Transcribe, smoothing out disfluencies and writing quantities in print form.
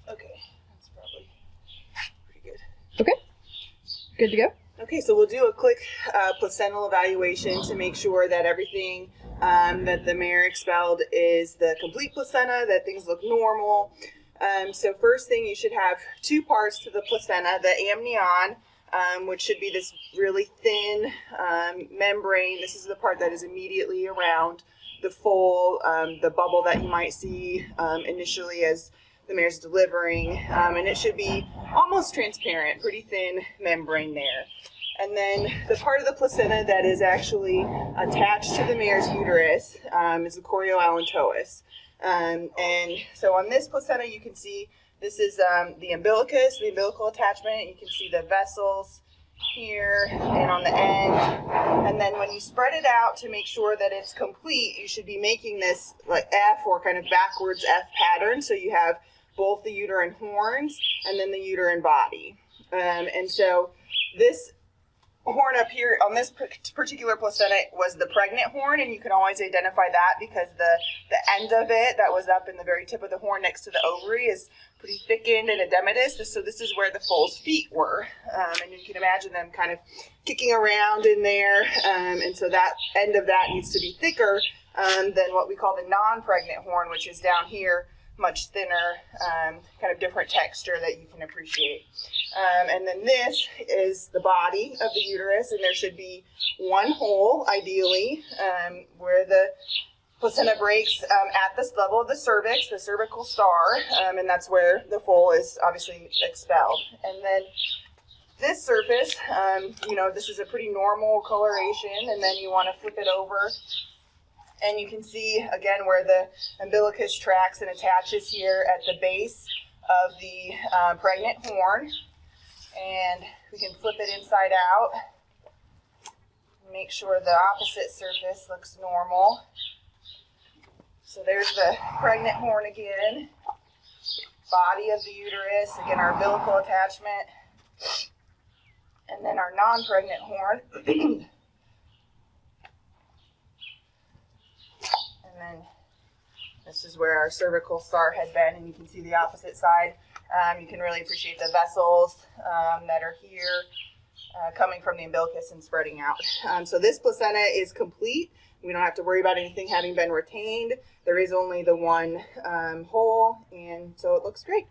Okay, that's probably pretty good. Okay, good to go. Okay, so we'll do a quick placental evaluation to make sure that everything that the mare expelled is the complete placenta, that things look normal. So first thing, you should have two parts to the placenta, the amnion, which should be this really thin membrane. This is the part that is immediately around the foal, the bubble that you might see initially as the mare's delivering, and it should be almost transparent, pretty thin membrane there. And then the part of the placenta that is actually attached to the mare's uterus is the chorioallantois. And so on this placenta, you can see this is the umbilicus, the umbilical attachment. You can see the vessels here and on the end. And then when you spread it out to make sure that it's complete, you should be making this like F or kind of backwards F pattern. So you have both the uterine horns and then the uterine body. And so this horn up here on this particular placenta was the pregnant horn, and you can always identify that because the end of it that was up in the very tip of the horn next to the ovary is pretty thickened and edematous. So this is where the foal's feet were, and you can imagine them kind of kicking around in there, and so that end of that needs to be thicker than what we call the non-pregnant horn, which is down here, much thinner, kind of different texture that you can appreciate. And then this is the body of the uterus, and there should be one hole, ideally, where the placenta breaks at this level of the cervix, the cervical star, and that's where the foal is obviously expelled. And then this surface, this is a pretty normal coloration, and then you want to flip it over. And you can see, again, where the umbilicus tracks and attaches here at the base of the pregnant horn. And we can flip it inside out. Make sure the opposite surface looks normal. So there's the pregnant horn again. Body of the uterus, again, our umbilical attachment. And then our non-pregnant horn. And then this is where our cervical star had been, and you can see the opposite side. You can really appreciate the vessels that are here coming from the umbilicus and spreading out. So this placenta is complete. We don't have to worry about anything having been retained. There is only the one hole, and so it looks great.